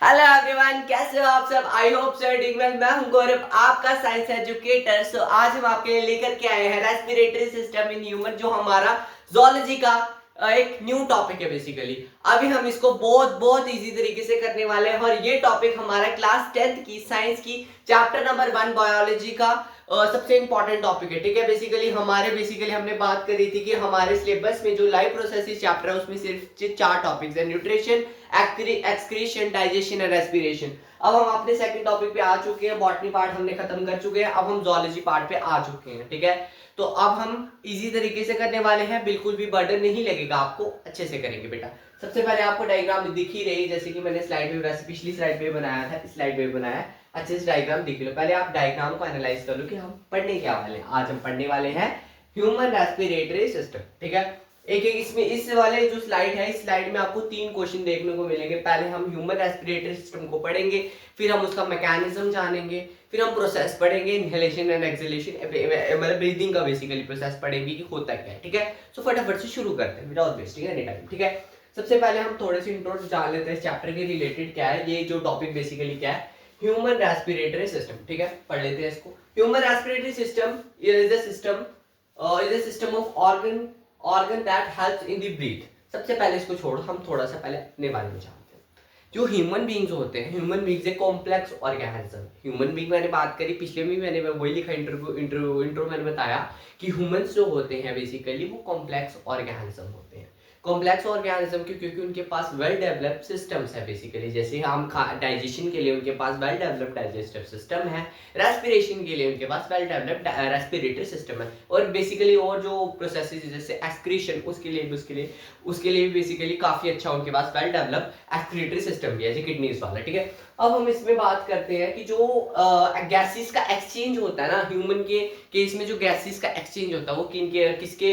Hello everyone, कैसे हो आप सब। I hope so doing well. मैं हूं गौरव, आपका साइंस एजुकेटर। सो आज हम आपके लिए लेकर के आए हैं रेस्पिरेटरी सिस्टम इन ह्यूमन, जो हमारा जूलॉजी का एक न्यू टॉपिक है बेसिकली। अभी हम इसको बहुत बहुत इजी तरीके से करने वाले हैं और ये टॉपिक हमारा क्लास 10th की साइंस की चैप्टर नंबर 1 बायोलॉजी का सबसे इंपॉर्टेंट टॉपिक है। ठीक है, बेसिकली हमने बात करी थी कि हमारे सिलेबस में जो लाइफ प्रोसेसेस चैप्टर है उसमें सिर्फ 4 टॉपिक्स है, न्यूट्रिशन, एक्सक्रीशन, डाइजेशन और रेस्पिरेशन। अब हम अपने सेकंड टॉपिक पे आ चुके हैं, बॉटनी पार्ट हमने खत्म कर चुके हैं, अब हम जूलॉजी पार्ट पे आ चुके हैं। ठीक है, तो अब हम इजी तरीके से करने वाले हैं, बिल्कुल भी बर्डन नहीं लगेगा आपको, अच्छे से करेंगे बेटा। सबसे पहले आपको डायग्राम दिख ही रही, जैसे कि मैंने स्लाइड में पिछली स्लाइड पे बनाया था, इस स्लाइड पे बनाया है, अच्छे से डायग्राम दिख लो। पहले आप डायग्राम को एनालाइज कर लो कि हम पढ़ने क्या वाले हैं। आज हम पढ़ने वाले हैं ह्यूमन रेस्पिरेटरी सिस्टम। ठीक है, एक एक इसमें इस वाले जो स्लाइड है, इस स्लाइड में आपको 3 क्वेश्चन देखने को मिलेंगे। पहले हम ह्यूमन रेस्पिरेटरी सिस्टम को पढ़ेंगे, फिर हम उसका मैकेनिज्म जानेंगे, फिर हम प्रोसेस पढ़ेंगे, इनहेलेशन एंड एक्सहेलेशन, मतलब ब्रीदिंग का बेसिकली प्रोसेस पढ़ेंगे कि होता क्या है। ठीक है, सो फटाफट से शुरू करते हैं विदाउट वेस्टिंग एनी टाइम। ठीक है, सबसे पहले हम थोड़े से इंट्रो जान लेते हैं इस चैप्टर के रिलेटेड क्या है। ये जो टॉपिक बेसिकली क्या है, ह्यूमन रेस्पिरेटरी सिस्टम। ठीक है, पढ़ लेते हैं इसको। Human respiratory system is a system of organ that helps in the breath. सबसे पहले इसको छोड़ो, हम थोड़ा सा पहले अपने बारे में जानते हैं। जो ह्यूमन बींग्स होते हैं, ह्यूमन बींग्स एक कॉम्प्लेक्स ऑर्गेनिज्म। ह्यूमन बींग मैंने बात करी पिछले में, मैंने वही लिखा इंट्रो मैंने बताया कि ह्यूमंस जो होते हैं बेसिकली वो कॉम्प्लेक्स ऑर्गेनिज्म होते हैं। कॉम्प्लेक्स ऑर्गेनिज्म क्योंकि उनके पास वेल डेवलप्ड सिस्टम्स है बेसिकली। जैसे हम डाइजेशन के लिए उनके पास वेल डेवलप्ड डाइजेस्टिव सिस्टम है, रेस्पिरेशन के लिए उनके पास वेल डेवलप्ड रेस्पिरेटरी सिस्टम है, और बेसिकली और जो प्रोसेसेस जैसे एक्सक्रीशन उसके लिए बेसिकली काफी अच्छा उनके पास वेल डेवलप्ड एक्सक्रीटरी सिस्टम भी है, जैसे किडनीज वाला। ठीक है, अब हम इसमें बात करते हैं कि जो गैसेस का एक्सचेंज होता है ना, ह्यूमन के केस में जो गैसेस का एक्सचेंज होता है वो किसके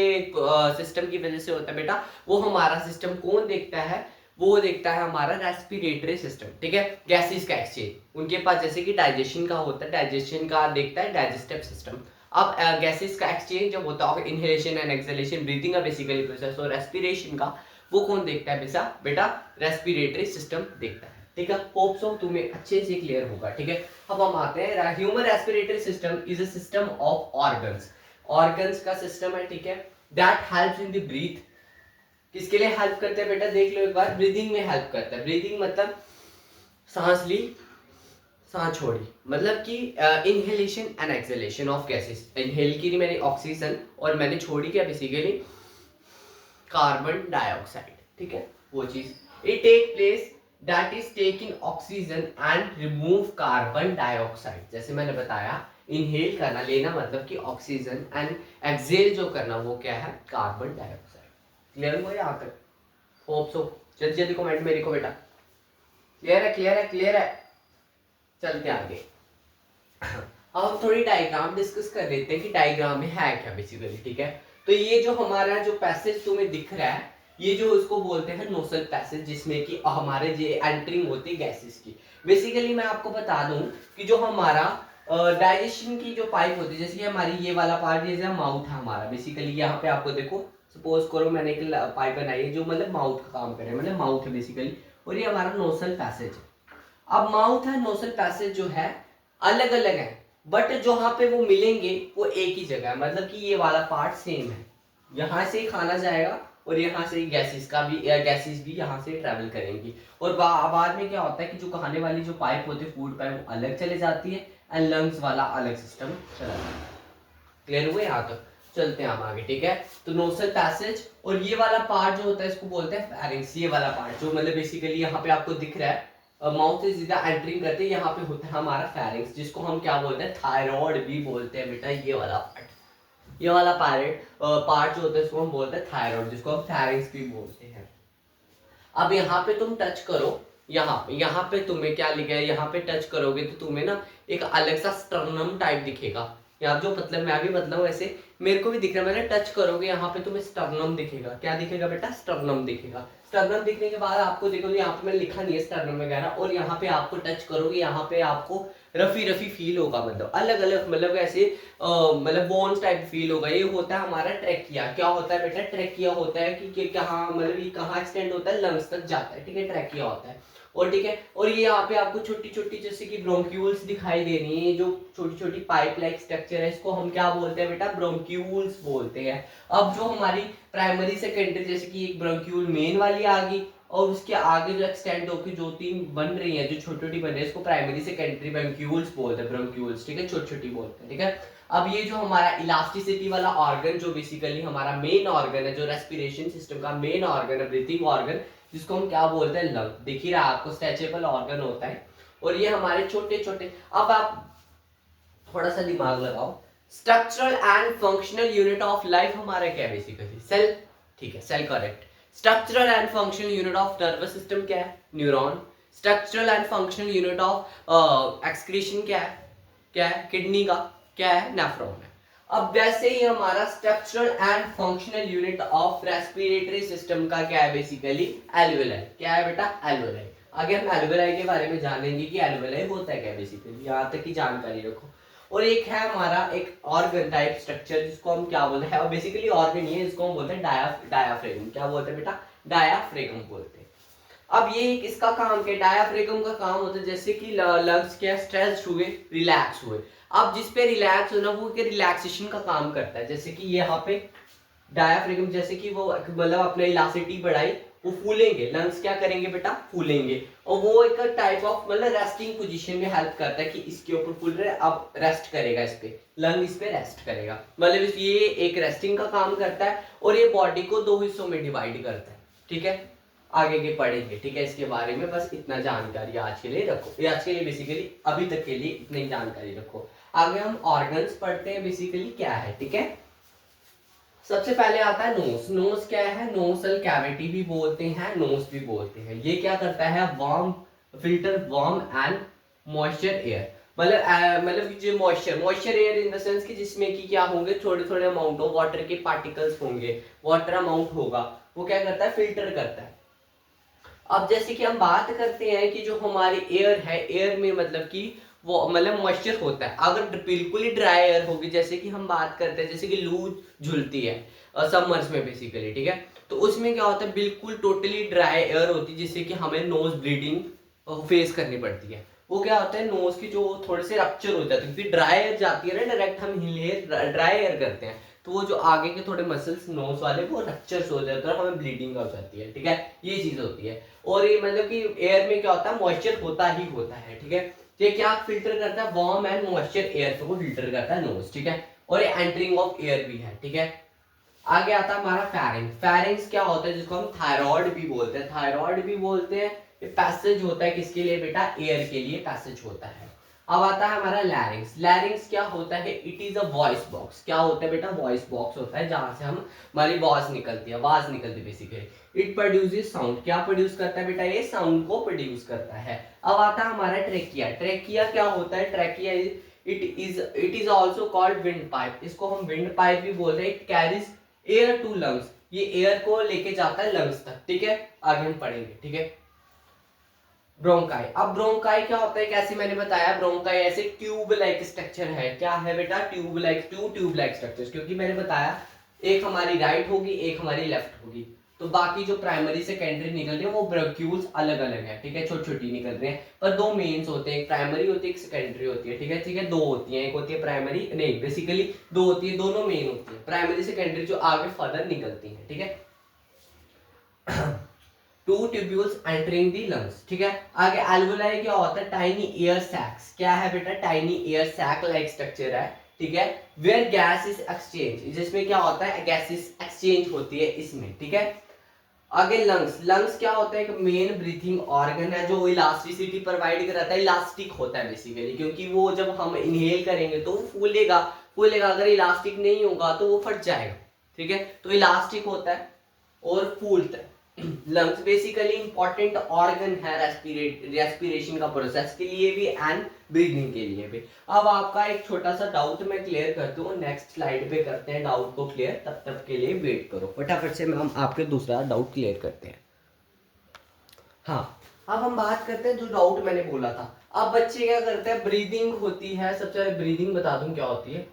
सिस्टम की वजह से होता है बेटा। वो हमारा सिस्टम कौन देखता है, वो देखता है हमारा रेस्पिरेटरी सिस्टम। ठीक है, गैसेस का एक्सचेंज उनके पास जैसे कि डाइजेशन का होता है, डाइजेशन का देखता है डाइजेस्टिव सिस्टम। अब गैसेस का एक्सचेंज जब होता है, इनहेलेशन एंड एक्सहेलेशन, ब्रीथिंग का बेसिकली प्रोसेस, और रेस्पिरेशन का वो कौन देखता है बेटा रेस्पिरेटरी सिस्टम देखता है। ठीक है, होप सो तुम्हें अच्छे से क्लियर होगा। ठीक है, अब हम आते हैं human respiratory system is a system of organs का सिस्टम है। ठीक है, that helps in the breath. किसके लिए हेल्प करते हैं बेटा, देख लो एक बार, ब्रीदिंग में हेल्प करता है। ब्रीदिंग मतलब सांस ली सांस छोड़ी, मतलब कि inhalation and exhalation of gases. Inhale की मैंने ऑक्सीजन और मैंने छोड़ी क्या बेसिकली कार्बन डाइऑक्साइड। ठीक है, वो चीज it take place that is taking oxygen and remove carbon dioxide. जैसे मैंने बताया, इनहेल करना लेना मतलब कि ऑक्सीजन, एंड एक्सहेल जो करना वो क्या है, कार्बन डाइऑक्साइड। क्लियर हुआ यहाँ तक? Hope so. जल्दी जल्दी कमेंट में लिखो बेटा, क्लियर है क्लियर है क्लियर है। चलते आगे। अब हम थोड़ी डायग्राम डिस्कस कर लेते हैं कि डायग्राम में है क्या बेसिकली। ठीक है, तो ये जो हमारा जो पैसेज तुम्हें दिख रहा है, ये जो उसको बोलते हैं नोसल पैसेज, जिसमें कि हमारे जो एंटरिंग होती है गैसेस की। बेसिकली मैं आपको बता दूं कि जो हमारा डाइजेशन की जो पाइप होती है, जैसे हमारी ये वाला पार्ट, जैसे माउथ है हमारा बेसिकली, यहाँ पे आपको देखो, सपोज करो मैंने एक पाइप बनाई है जो मतलब माउथ का काम करे, मतलब माउथ है बेसिकली, और ये हमारा नोसल पैसेज है। अब माउथ है, नोसल पैसेज जो है अलग अलग है, बट जहां पे वो मिलेंगे वो एक ही जगह है, मतलब कि ये वाला पार्ट सेम है। यहाँ से खाना जाएगा और यहाँ से गैसेस भी यहाँ से ट्रेवल करेंगी, और बाद में क्या होता है कि जो खाने वाली जो पाइप होती है, फूड पाइप, वो अलग चले जाती है, एंड लंग्स वाला अलग सिस्टम चला जाता है। क्लियर हुए यहाँ तक? चलते हैं हम आगे। ठीक है, तो नोसल पैसेज, और ये वाला पार्ट जो होता है इसको बोलते हैं फेरिंक्स। ये वाला पार्ट जो मतलब बेसिकली यहाँ पे आपको दिख रहा है, माउथ से सीधा एंटरिंग करते हैं, यहाँ पे होता है हमारा फेरिंक्स, जिसको हम क्या बोलते हैं, थायराइड भी बोलते हैं बेटा। ये वाला पार्ट जो होता है इसको हम बोलते हैं थायराइड, जिसको हम फेरिंक्स भी बोलते हैं। अब यहाँ पे तुम टच करो, यहाँ पे तुम्हें क्या लिखा है, यहाँ पे टच करोगे तो तुम्हें ना एक अलग सा स्टर्नम टाइप दिखेगा। यहाँ जो मतलब मैं भी मतलब वैसे मेरे को भी दिख रहा है, मैंने टच करोगे यहाँ पे तुम्हें स्टर्नम दिखेगा। क्या दिखेगा बेटा, स्टर्नम दिखेगा। स्टर्नम दिखने के बाद आपको देखो, यहाँ पे मैंने लिखा नहीं है स्टर्नम वगैरह, और यहाँ पे आपको टच करोगे, यहाँ पे आपको रफी रफी फील होगा, मतलब अलग अलग, मतलब ऐसे मतलब बोन्स टाइप फील होगा। ये होता है हमारा ट्रैकिया। क्या होता है बेटा, ट्रैकिया होता है कि कहाँ, मतलब ये कहाँ एक्सटेंड होता है, लंग्स तक जाता है। ठीक है, ट्रैकिया होता है। और ठीक है, और ये यहाँ पे आपको छोटी छोटी जैसे कि ब्रोंक्यूल्स दिखाई दे रही है, जो छोटी छोटी पाइप लाइक स्ट्रक्चर है, इसको हम क्या बोलते हैं बेटा, ब्रोंक्यूल्स बोलते हैं। अब जो हमारी प्राइमरी सेकेंडरी जैसे कि एक ब्रोंक्यूल मेन वाली आ गई, और उसके आगे जो एक्सटेंड होकर जो तीन बन रही है, जो छोटी छोटी बन रही है, इसको प्राइमरी सेकेंडरी ब्रोंक्यूल्स बोलते हैं, ब्रोंक्यूल्स, ठीक है, छोटी छोटी बोलते हैं, ठीक है। अब ये जो हमारा इलास्टिसिटी वाला ऑर्गन, जो बेसिकली हमारा मेन ऑर्गन है, जो रेस्पिरेशन सिस्टम का मेन ऑर्गन है, ब्रीथिंग ऑर्गन, जिसको हम क्या बोलते हैं, लंग, दिख ही रहा है आपको, स्ट्रेचेबल ऑर्गन होता है। और ये हमारे छोटे छोटे, अब आप थोड़ा सा दिमाग लगाओ, structural and functional unit of life हमारा क्या है, बेसिकली सेल, ठीक है, cell correct. Structural and functional unit of nervous system क्या है, neuron. Structural and functional unit of excretion क्या है किडनी का, क्या है, नेफ्रॉन है। अब वैसे ही हमारा structural and functional unit of respiratory system का क्या है, बेसिकली एल्वेलाई, क्या है बेटा, एल्वेलाई। आगे हम एल्वेलाई के बारे में जानेंगे कि एल्वेलाई होता है क्या, बेसिकली यहाँ तक की जानकारी रखो। और एक है हमारा एक ऑर्गन टाइप स्ट्रक्चर, जिसको हम क्या बोलते हैं, और बेसिकली ऑर्गन ही है, इसको हम बोलते हैं डायाफ्रेगम, क्या बोलते हैं बेटा, डायाफ्रेगम बोलते हैं। अब ये किसका काम क्या, डायाफ्रेगम का काम होता है जैसे कि लंग्स क्या स्ट्रेच हुए, रिलैक्स हुए, अब जिस पे रिलैक्स होना वो के रिलैक्सेशन का काम करता है, जैसे कि यहाँ पे डायाफ्रेगम जैसे कि वो मतलब अपने इलास्टिसिटी बढ़ाई, वो फूलेंगे, लंग्स क्या करेंगे बेटा, फूलेंगे, और वो एक टाइप ऑफ मतलब रेस्टिंग पोजीशन में हेल्प करता है कि इसके ऊपर फूल रहे, अब रेस्ट करेगा, इस पे लंग इस पे रेस्ट करेगा, मतलब ये एक रेस्टिंग का काम करता है। और ये बॉडी को दो हिस्सों में डिवाइड करता है, ठीक है, आगे के पढ़ेंगे, ठीक है, इसके बारे में बस इतना जानकारी आज के लिए रखो, ये आज के लिए बेसिकली अभी तक के लिए इतनी जानकारी रखो। आगे हम ऑर्गन्स पढ़ते हैं, बेसिकली क्या है, ठीक है। सबसे पहले आता है नोज। नोज क्या है, नोजल कैविटी भी बोलते हैं, नोज भी बोलते हैं। ये क्या करता है, warm filter warm and moisture air, मतलब जो moisture air in the sense कि जिसमें कि क्या होंगे, थोड़े थोड़े अमाउंट ऑफ वाटर के पार्टिकल्स होंगे, वाटर अमाउंट होगा, वो क्या करता है, फिल्टर करता है। अब जैसे कि हम बात करते हैं कि जो हमारी एयर है, एयर में मतलब कि वो मतलब मॉइस्चर होता है, अगर बिल्कुल ही ड्राई एयर होगी, जैसे कि हम बात करते हैं जैसे कि लू झुलती है समर्स में बेसिकली, ठीक है, तो उसमें क्या होता है, बिल्कुल टोटली ड्राई एयर होती है, जिससे कि हमें नोज ब्लीडिंग फेस करनी पड़ती है। वो क्या होता है, नोज की जो थोड़े से रप्चर हो जाते हैं, क्योंकि ड्राई एयर जाती है ना, डायरेक्ट हम ड्राई एयर करते हैं, तो वो जो आगे के थोड़े मसल्स नोज वाले वो रप्चर्स हो जाते हैं और हमें ब्लीडिंग हो जाती है, ठीक है, ये चीज होती है। और ये मतलब कि एयर में क्या होता है, मॉइस्चर होता ही होता है, ठीक है। ये क्या फिल्टर करता है, वार्म एंड मॉइस्चर एयर को फिल्टर करता है नोज, ठीक है, और ये एंटरिंग ऑफ एयर भी है, ठीक है। आगे आता है हमारा फेरिंक्स। फेरिंक्स क्या होता है, जिसको हम थायराइड भी बोलते हैं, थायराइड भी बोलते हैं। ये पैसेज होता है किसके लिए बेटा, एयर के लिए पैसेज होता है। अब आता है हमारा लैरिंक्स। लैरिंक्स क्या होता है, it is a voice box, क्या होता है बेटा, वॉइस बॉक्स होता है, जहां से हम हमारी वॉइस निकलती है, आवाज निकलती है बेसिकली। इट प्रोड्यूसेस साउंड, क्या प्रोड्यूस करता है बेटा, ये साउंड को प्रोड्यूस करता है। अब आता है हमारा ट्रेकिया। ट्रेकिया क्या होता है, trachea it is also called wind pipe, इसको हम विंड पाइप भी बोलते हैं। It carries air to lungs, ये एयर को लेके जाता है लंग्स तक, ठीक है, आगे हम पढ़ेंगे, ठीक है। ब्रोंकाई। अब ब्रोंकाई क्या होता है, कैसे मैंने बताया, ब्रोंकाई ऐसे ट्यूब लाइक स्ट्रक्चर है, क्या है बेटा, ट्यूब लाइक स्ट्रक्चर, क्योंकि मैंने बताया एक हमारी राइट होगी, एक हमारी लेफ्ट होगी, तो बाकी जो प्राइमरी सेकेंडरी निकल रही है वो ब्रोंक्यूल्स अलग अलग है, ठीक है, छोटी छोटी निकल रहे हैं, पर दो मेन्स होते हैं, एक प्राइमरी होती है, एक सेकेंडरी होती है, ठीक है, ठीक है, दो होती है, एक होती है प्राइमरी, नहीं बेसिकली दो होती है, दोनों मेन होती है, प्राइमरी सेकेंडरी जो आगे फर्दर निकलती है, ठीक है। Two tubules entering the lungs, ठीक है। आगे एल्वोलाई क्या होता है, टाइनी एयर सैक्स, क्या है बेटा, tiny air sac like structure है, ठीक है, वेयर गैस इज एक्सचेंज, जिसमें क्या होता है, गैसेस एक्सचेंज होती है इसमें, ठीक है। आगे लंग्स। लंग्स क्या होता है, एक मेन ब्रीथिंग ऑर्गन है, जो इलास्टिसिटी प्रोवाइड कराता है, इलास्टिक होता है बेसिकली, क्योंकि वो जब हम इनहेल करेंगे तो वो फूलेगा, अगर इलास्टिक नहीं होगा तो वो फट जाएगा, ठीक है, तो इलास्टिक होता है और फूलता है। लंग्स बेसिकली इंपॉर्टेंट ऑर्गन है रेस्पिरेशन का प्रोसेस के लिए भी एंड ब्रीदिंग के लिए भी। अब आपका एक छोटा सा डाउट मैं क्लियर करता हूँ, नेक्स्ट स्लाइड पे करते हैं डाउट को क्लियर, तब तक के लिए वेट करो, फटाफट से हम आपके दूसरा डाउट क्लियर करते हैं। हाँ, अब हम बात करते हैं जो डाउट मैंने बोला था। अब बच्चे क्या करते हैं, ब्रीदिंग होती है, सबसे पहले ब्रीदिंग बता दूं क्या होती है।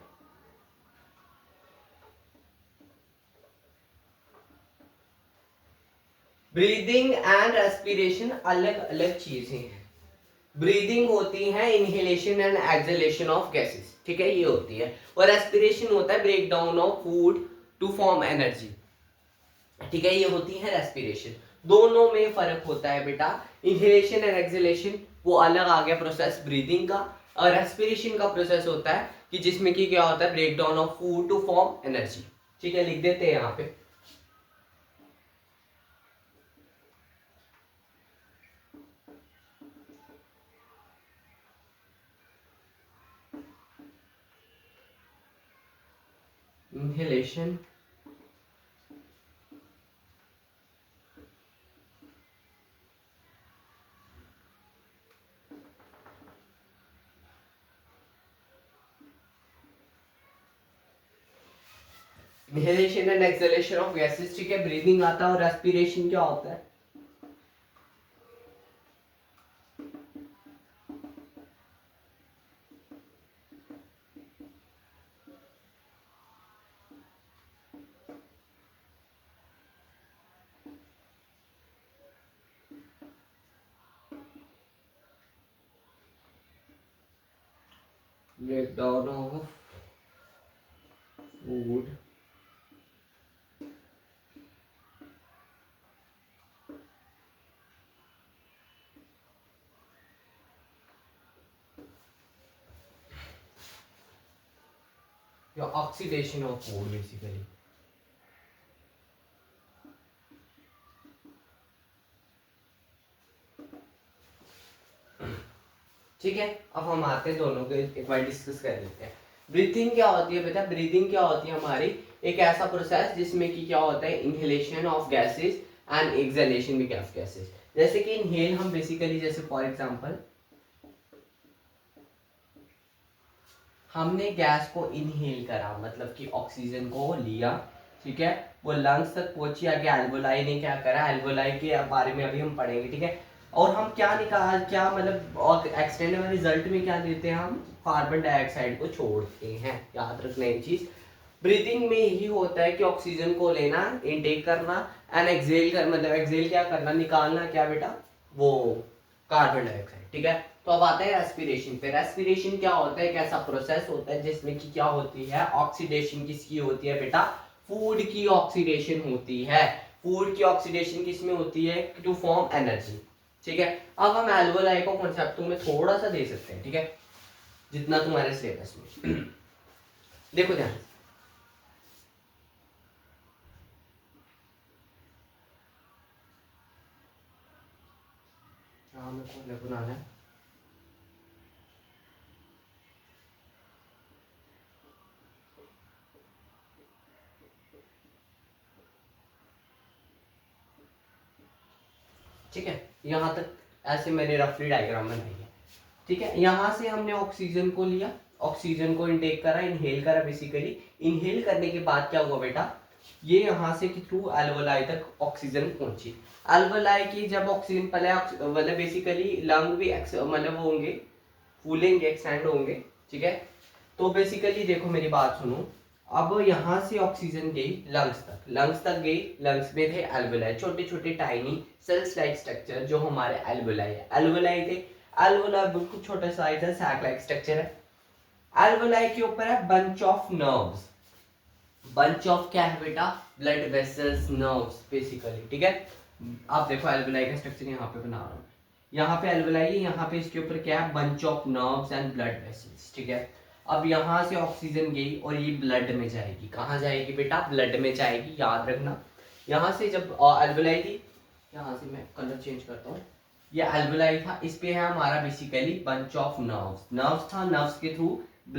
ब्रीदिंग एंड रेस्पिरेशन अलग अलग चीजें हैं। ब्रीदिंग होती है inhalation and exhalation of gases, ठीक है, ये होती है। और रेस्पिरेशन होता है break down of food to form energy, ठीक है, ये होती है रेस्पिरेशन। दोनों में फर्क होता है बेटा। इनहेलेशन एंड एक्सहेलेशन वो अलग आ गया प्रोसेस ब्रीदिंग का, और रेस्पिरेशन का प्रोसेस होता है कि जिसमें कि क्या होता है break down of food to form energy, ठीक है, लिख देते हैं यहाँ पे। inhalation inhalation and exhalation of gases, ठीक है, ब्रीदिंग आता है। और रेस्पिरेशन क्या होता है? breakdown of food या ऑक्सीडेशन ऑफ फूड बेसिकली। ठीक है, अब हम आते हैं दोनों को एक बार डिस्कस कर लेते हैं। ब्रीथिंग क्या होती है बेटा? ब्रीथिंग क्या होती है हमारी? एक ऐसा प्रोसेस जिसमें कि क्या होता है inhalation of gases and exhalation भी ऑफ गैसेस। जैसे कि इनहेल हम बेसिकली, जैसे फॉर एग्जांपल हमने गैस को इनहेल करा, मतलब कि ऑक्सीजन को लिया, ठीक है, वो लंग्स तक पहुंची, आगे एल्वोलाई ने क्या करा, एल्वोलाई के बारे में अभी हम पढ़ेंगे, ठीक है। और हम क्या निकाल, क्या मतलब एक्सटेंडेड रिजल्ट में क्या देते हैं, हम कार्बन डाइऑक्साइड को छोड़ते हैं। याद रखना एक चीज, ब्रीथिंग में यही होता है कि ऑक्सीजन को लेना, इनटेक करना, एंड एक्सहेल कर, मतलब एक्सहेल क्या करना, निकालना क्या बेटा, वो कार्बन डाइऑक्साइड, ठीक है। तो अब आता है रेस्पिरेशन पे। रेस्पिरेशन क्या होता है? एक ऐसा प्रोसेस होता है जिसमें कि क्या होती है, ऑक्सीडेशन किसकी होती है बेटा? फूड की ऑक्सीडेशन होती है। फूड की ऑक्सीडेशन किसमें होती है? टू फॉर्म एनर्जी, ठीक है। अब हम एल्वोलाई को कॉन्सेप्ट में थोड़ा सा दे सकते हैं, ठीक है, जितना तुम्हारे सिलेबस में देखो ध्यान से। हाँ, मेरे को बनाना है। ठीक है, यहाँ तक ऐसे मैंने रफली डायग्राम बनाई है, ठीक है। यहाँ से हमने ऑक्सीजन को लिया, ऑक्सीजन को इनटेक करा, इनहेल करा बेसिकली। इनहेल करने के बाद क्या हुआ बेटा, ये यहाँ से के थ्रू एल्वोलाई तक ऑक्सीजन पहुंची। एल्वोलाई की जब ऑक्सीजन पहले मतलब बेसिकली लंग भी मतलब होंगे, फूलेंगे, एक्सटेंड होंगे, ठीक है। तो बेसिकली देखो मेरी बात सुनो, अब यहाँ से ऑक्सीजन गई लंग्स तक, लंग्स तक गई, लंग्स में थे एल्वोलाई, छोटे छोटे टाइनी सेल्स लाइक स्ट्रक्चर जो हमारे एल्वोलाई है, एल्वोलाई थे। एल्वोलाई बिल्कुल छोटा साइज है, सैक लाइक स्ट्रक्चर है। एल्वोलाई के ऊपर है bunch of nerves. Bunch of क्या है बेटा? ब्लड वेसल्स, नर्व्स बेसिकली, ठीक है। आप देखो एल्वोलाई का स्ट्रक्चर यहाँ पे बना रहा हूँ, यहाँ पे एल्वोलाई है, यहाँ पे इसके ऊपर क्या है, bunch of nerves and blood vessels, ठीक है। अब यहाँ से ऑक्सीजन गई और ये ब्लड में जाएगी। कहाँ जाएगी बेटा? ब्लड में जाएगी, याद रखना। यहाँ से जब एल्वोलाई थी, यहाँ से मैं कलर चेंज करता हूँ, ये एल्वोलाई था, इस पे है हमारा basically bunch of nerves. Nerves था, नर्व्स के थ्रू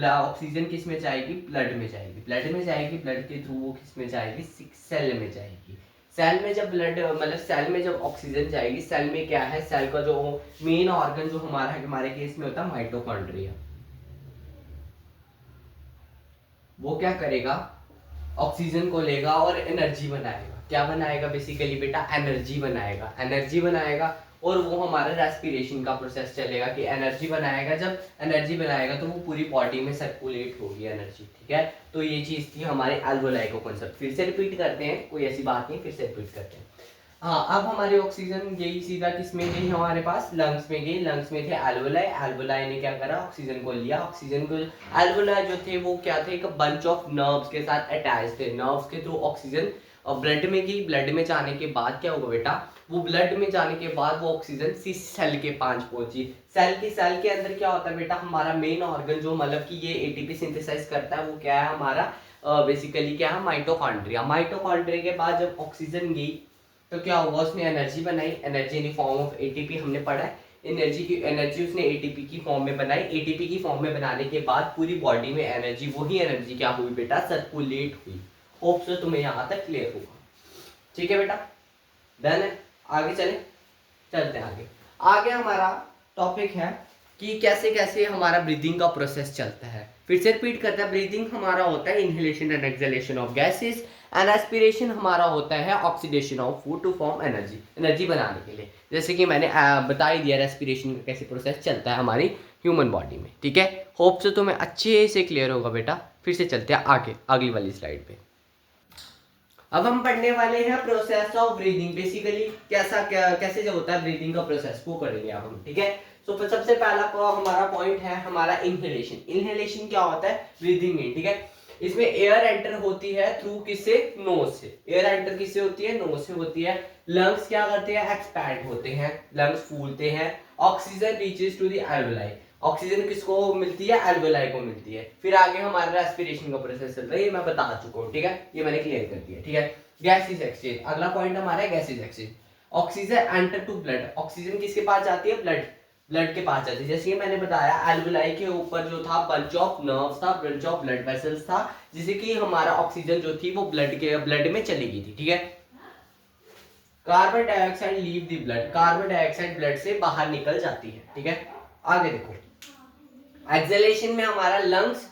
ऑक्सीजन किस में जाएगी? ब्लड में जाएगी, ब्लड में जाएगी, ब्लड के थ्रू वो किस में जाएगी? सेल में जाएगी। सेल में जब ब्लड मतलब सेल में जब ऑक्सीजन जाएगी, सेल में क्या है, सेल का जो मेन ऑर्गन जो हमारा है, हमारे केस में होता है माइटोकॉन्ड्रिया। वो क्या करेगा? ऑक्सीजन को लेगा और एनर्जी बनाएगा। क्या बनाएगा बेसिकली बेटा? एनर्जी बनाएगा, एनर्जी बनाएगा। और वो हमारा रेस्पिरेशन का प्रोसेस चलेगा कि एनर्जी बनाएगा। जब एनर्जी बनाएगा तो वो पूरी बॉडी में सर्कुलेट होगी एनर्जी, ठीक है। तो ये चीज थी हमारे एल्वोलाई को कॉन्सेप्ट। फिर से रिपीट करते हैं, कोई ऐसी बात नहीं, फिर से रिपीट करते हैं। हाँ, अब हमारी ऑक्सीजन गई सीधा किसमें गई, हमारे पास लंग्स में गई। लंग्स में थे एल्वोलाई, एल्वोलाई ने क्या करा, ऑक्सीजन को लिया। ऑक्सीजन को, एल्वोलाई जो थे वो क्या थे, एक बंच ऑफ नर्व्स के साथ अटैच थे। नर्व्स के थ्रू ऑक्सीजन ब्लड में गई। ब्लड में जाने के बाद क्या हुआ बेटा, वो ब्लड में जाने के बाद वो ऑक्सीजन सी सेल के पास पहुंची। सेल के अंदर क्या होता है बेटा, हमारा मेन ऑर्गन जो मतलब कि ये एटीपी सिंथेसाइज करता है वो क्या है हमारा, बेसिकली क्या है, माइटोकॉन्ड्रिया। माइटोकॉन्ड्रिया के बाद जब ऑक्सीजन गई तो क्या हुआ, उसने एनर्जी बनाई। Energy in form of ATP हमने पढ़ा है। एनर्जी उसने एटीपी की फॉर्म में बनाई। एटीपी की फॉर्म में बनाने के बाद पूरी बॉडी में एनर्जी, वही एनर्जी क्या हुई बेटा, सर्कुलेट हुई। होप सो तुम्हें यहाँ तक क्लियर होगा। ठीक है बेटा, डन है। आगे चलते हैं आगे। आगे हमारा टॉपिक है कि कैसे कैसे हमारा ब्रीदिंग का प्रोसेस चलता है। फिर से रिपीट करते हैं, ब्रीदिंग हमारा होता है inhalation and exhalation of gases, and aspiration हमारा होता है oxidation of food to form energy बनाने के लिए। जैसे कि मैंने बता ही दिया रेस्पिरेशन का कैसे प्रोसेस चलता है हमारी ह्यूमन बॉडी में। ठीक है, होप से तुम्हें अच्छे से क्लियर होगा बेटा। फिर से चलते हैं आगे अगली वाली स्लाइड पे। अब हम पढ़ने वाले हैं प्रोसेस ऑफ ब्रीदिंग। बेसिकली कैसे जो होता है ब्रीदिंग का प्रोसेस वो करेंगे अब हम। ठीक है, तो सबसे पहला हमारा पॉइंट है हमारा इनहेलेशन। इनहेलेशन क्या होता है, ब्रीदिंग में। ठीक है, इसमें एयर एंटर होती है थ्रू किससे, नोज से। एयर एंटर किससे होती है, नोज से होती है। लंग्स क्या करते हैं, एक्सपैंड होते हैं, लंग्स फूलते हैं। Oxygen reaches to the alveoli, oxygen किसको मिलती है, एल्वेलाई को मिलती है। फिर आगे हमारा रेस्पिरेशन का प्रोसेस चल रहा है, ये मैं बता चुका हूँ। ठीक है, ये मैंने क्लियर कर दिया। ठीक है, गैसेस एक्सचेंज, अगला पॉइंट हमारा है gases exchange. Oxygen enter to blood, oxygen किसके पास जाती है, ब्लड के पास जाती है। जैसे कि मैंने बताया एल्वेलाई के ऊपर जो था बंच ऑफ नर्व्स था, बंच ऑफ ब्लड वेसल्स था, जिससे कि हमारा ऑक्सीजन जो थी वो ब्लड में चली गई थी। ठीक है, carbon dioxide leave the blood, carbon dioxide blood से बाहर निकल जाती है। ठीक है, आगे देखो, एक्सहेलेशन में हमारा लंग्स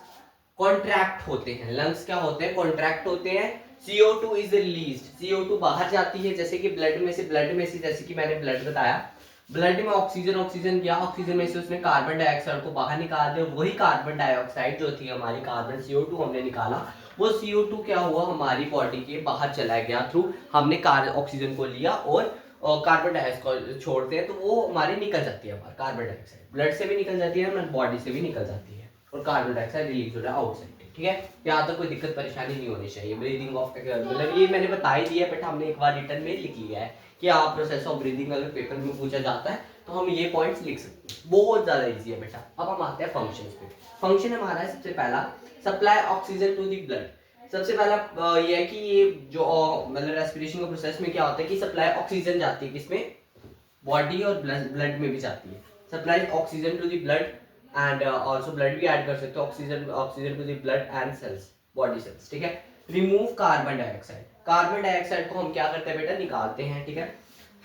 कॉन्ट्रैक्ट होते हैं। लंग्स क्या होते हैं, कॉन्ट्रैक्ट होते हैं। CO2 इज रिलीज्ड, CO2 बाहर जाती है, जैसे कि ब्लड में से जैसे कि मैंने ब्लड बताया, ब्लड में ऑक्सीजन गया, ऑक्सीजन में से उसने कार्बन डाइऑक्साइड को बाहर निकाल दिया। वही कार्बन डाइऑक्साइड जो थी हमारी, कार्बन CO2 हमने निकाला, वो CO2 क्या हुआ, हमारी बॉडी के बाहर चला गया थ्रू, हमने ऑक्सीजन को लिया और कार्बन डाइऑक्साइड छोड़ते हैं तो वो हमारी निकल जाती है। हमारी कार्बन डाइऑक्साइड ब्लड से भी निकल जाती है, बॉडी से भी निकल जाती है, और कार्बन डाइऑक्साइड रिलीज हो रहा है आउटसाइड। ठीक है, यहाँ तक कोई दिक्कत परेशानी नहीं होनी चाहिए। ब्रीदिंग ऑफ, मतलब ये मैंने बता ही दिया है, बट हमने एक बार रिटर्न में लिख लिया है कि आप प्रोसेस ऑफ ब्रीदिंग अगर पेपर में पूछा जाता है तो हम ये पॉइंट्स लिख सकते हैं। बहुत ज्यादा इजी है बेटा। अब हम आते हैं फंक्शंस पे। फंक्शन हमारा है सबसे पहला, supply oxygen to the blood. सबसे पहला ये है कि ये जो मतलब रेस्पिरेशन के प्रोसेस में क्या होता है कि सप्लाई ऑक्सीजन जाती है किसमें, बॉडी और ब्लड में भी जाती है। Supply oxygen to the blood and also blood भी ऐड कर सकते हो, oxygen to the blood and cells, body cells. ठीक है, remove carbon dioxide, carbon dioxide को हम क्या करते हैं बेटा, निकालते हैं। ठीक है,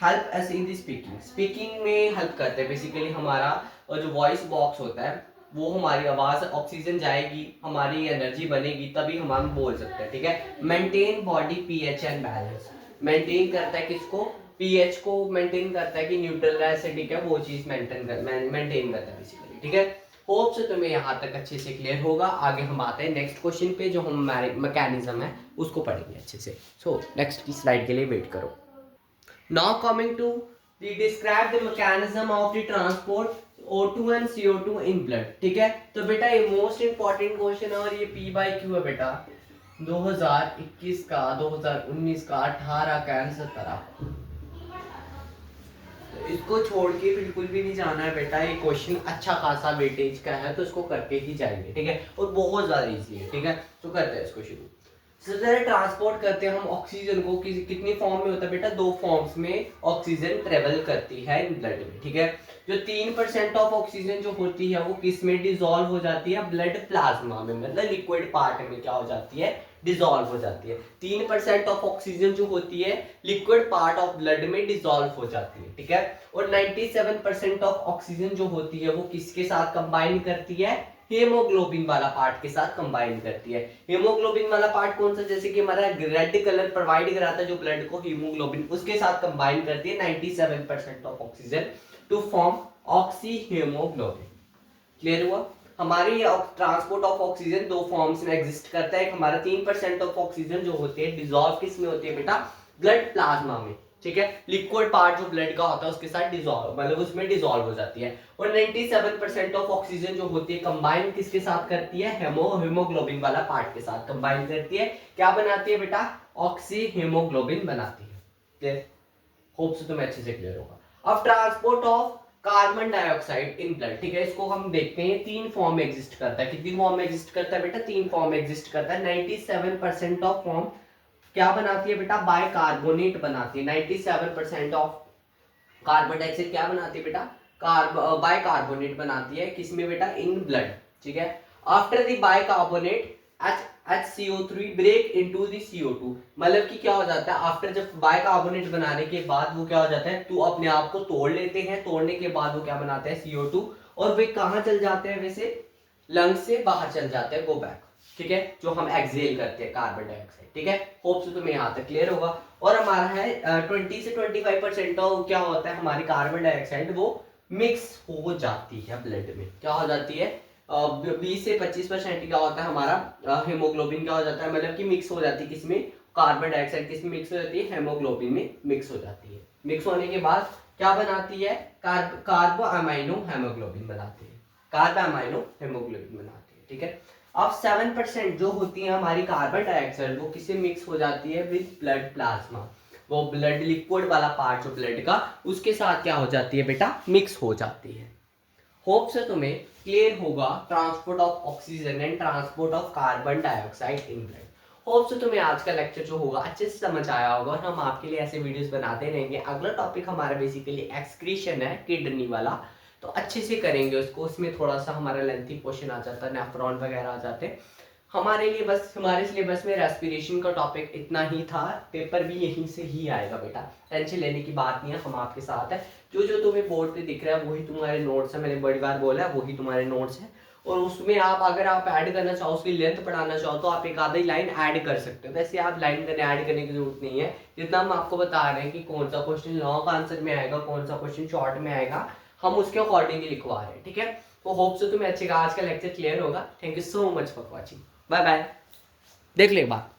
help us in the speaking में हेल्प करते हैं। बेसिकली हमारा जो वॉइस बॉक्स होता है वो, हमारी आवाज, ऑक्सीजन जाएगी, हमारी एनर्जी बनेगी, तभी हम बोल सकते हैं। ठीक है, maintain body pH and balance, maintain करता है किसको, पीएच को मेंटेन करता है कि न्यूट्रल है एसिडिक है, वो चीज मेंटेन करता है बेसिकली। ठीक है, होप से तुम्हें यहाँ तक अच्छे से क्लियर होगा। आगे हम आते हैं नेक्स्ट क्वेश्चन पे, जो हमारे मैकेनिज्म है उसको पढ़ेंगे अच्छे से। सो नेक्स्ट की स्लाइड के लिए वेट करो। Now coming to describe the mechanism of the transport O2 and CO2 in blood। ठीक है, तो बेटा ये मोस्ट इंपॉर्टेंट क्वेश्चन है, और ये P/Q है बेटा 2021 का, 2019 का, 18 का, 17। तो इसको छोड़ के बिल्कुल भी नहीं जाना है बेटा। ये क्वेश्चन अच्छा खासा वेटेज का है, तो इसको करके ही जाएंगे। ठीक है, और बहुत ज्यादा इजी है। ठीक है, तो करते हैं इसको शुरू। सबसे पहले ट्रांसपोर्ट करते हैं हम ऑक्सीजन को, कितनी फॉर्म में होता है बेटा, 2 फॉर्म्स में ऑक्सीजन ट्रेवल करती है इन ब्लड में। ठीक है, जो 3% ऑफ ऑक्सीजन जो होती है वो किस में डिसॉल्व हो जाती है, ब्लड प्लाज्मा में, मतलब लिक्विड पार्ट में क्या हो जाती है, डिसॉल्व हो जाती है। 3% ऑफ ऑक्सीजन जो होती है लिक्विड पार्ट ऑफ ब्लड में डिसॉल्व हो जाती है। ठीक है, और 97% ऑफ ऑक्सीजन जो होती है वो किसके साथ कंबाइन करती है, हेमोग्लोबिन वाला पार्ट के साथ कंबाइन करती है। हेमोग्लोबिन वाला पार्ट कौन सा, जैसे कि हमारा रेड कलर प्रोवाइड कराता है जो ब्लड को, हीमोग्लोबिन, उसके साथ कंबाइन करती है 97% of oxygen to form oxy haemoglobin. Clear हुआ? हमारी ट्रांसपोर्ट ऑफ ऑक्सीजन 2 फॉर्म्स में एग्जिस्ट करता है। एक हमारा 3% ऑफ ऑक्सीजन जो होती है डिसॉल्व किस में होती है बेटा, ब्लड प्लाज्मा में। ठीक है, लिक्विड पार्ट जो ब्लड का होता है उसके साथ डिसॉल्व मतलब उसमें डिसॉल्व हो जाती है। और 97% ऑफ ऑक्सीजन जो होती है कंबाइन किसके साथ करती है, हीमोग्लोबिन वाला पार्ट के साथ कंबाइन करती है। क्या बनाती है बेटा, ऑक्सी हीमोग्लोबिन बनाती है। क्लियर, होप से तुम्हें अच्छे से क्लियर होगा। अब transport of carbon dioxide in blood, ठीक है, इसको हम देखते हैं तीन फॉर्म में एग्जिस्ट करता है। कितनी फॉर्म में एग्जिस्ट करता है बेटा, तीन फॉर्म में एग्जिस्ट करता है। 97% ऑफ फॉर्म क्या बनाती है बेटा, बाइकार्बोनेट बनाती है। 97% ऑफ कार्बन डाइऑक्साइड क्या बनाती है बेटा, बाइकार्बोनेट बनाती है। किसमें बेटा, इन ब्लड, ठीक है। After the bicarbonate HCO3 break into the CO2, मतलब कि क्या हो जाता है, आफ्टर जब बाइकार्बोनेट बनाने के बाद वो क्या हो जाता है, तो अपने आप को तोड़ लेते हैं, तोड़ने के बाद वो क्या बनाते हैं, CO2, और वे कहाँ चल जाते हैं, वैसे लंग्स से बाहर चल जाते हैं, गो बैक, ठीक है, जो हम एक्सहेल करते हैं कार्बन डाइऑक्साइड, ठीक है। होप से तुम्हें यहाँ तक क्लियर होगा। और हमारा है 20 से 25% क्या होता है, हमारी कार्बन डाइऑक्साइड वो मिक्स हो जाती है ब्लड में, क्या हो जाती है, 20 से 25% क्या होता है हमारा हीमोग्लोबिन क्या हो जाता है, मतलब कि मिक्स हो जाती है किसमें, कार्बन डाइऑक्साइड किसमें मिक्स हो जाती है, हीमोग्लोबिन में मिक्स हो जाती है। मिक्स होने के बाद क्या बनाती है, कार्बो अमाइनो हेमोग्लोबिन बनाती है, कार्बो अमाइनो हेमोग्लोबिन बनाती है, ठीक है। अब 7% जो होती है हमारी कार्बन डाइऑक्साइड वो किससे मिक्स हो जाती है, विद ब्लड प्लाज्मा, वो ब्लड लिक्विड वाला पार्ट जो ब्लड का उसके साथ क्या हो जाती है बेटा, मिक्स हो जाती है। होप से तुम्हें क्लियर होगा transport of oxygen and transport of carbon dioxide in blood. Hope से तुम्हें आज का लेक्चर जो होगा अच्छे से समझ आया होगा, और हम आपके लिए ऐसे वीडियोस बनाते रहेंगे। अगला टॉपिक हमारा बेसिकली एक्सक्रीशन है, किडनी वाला, तो अच्छे से करेंगे उसको। उसमें थोड़ा सा हमारा लेंथी क्वेश्चन आ जाता है, नेफ्रॉन वगैरह आ जाते हैं। हमारे लिए बस हमारे सिलेबस में रेस्पिरेशन का टॉपिक इतना ही था, पेपर भी यहीं से ही आएगा बेटा, टेंशन लेने की बात नहीं है, हम आपके साथ है। जो जो तुम्हें बोर्ड पे दिख रहा है वही तुम्हारे नोट्स है, मैंने बड़ी बार बोला है वही तुम्हारे नोट्स है। और उसमें आप अगर आप ऐड करना चाहो, उसकी लेंथ बढ़ाना चाहो तो आप एक आधी लाइन ऐड कर सकते हो। वैसे आप लाइन करने ऐड करने की जरूरत नहीं है, जितना हम आपको बता रहे हैं कि कौन सा क्वेश्चन लॉन्ग आंसर में आएगा, कौन सा क्वेश्चन शॉर्ट में आएगा, हम उसके अकॉर्डिंगली लिखवा रहे हैं, ठीक है। तो होप से तुम्हें अच्छे का आज का लेक्चर क्लियर होगा। Thank you so much for watching, bye bye. देख ले एक बार।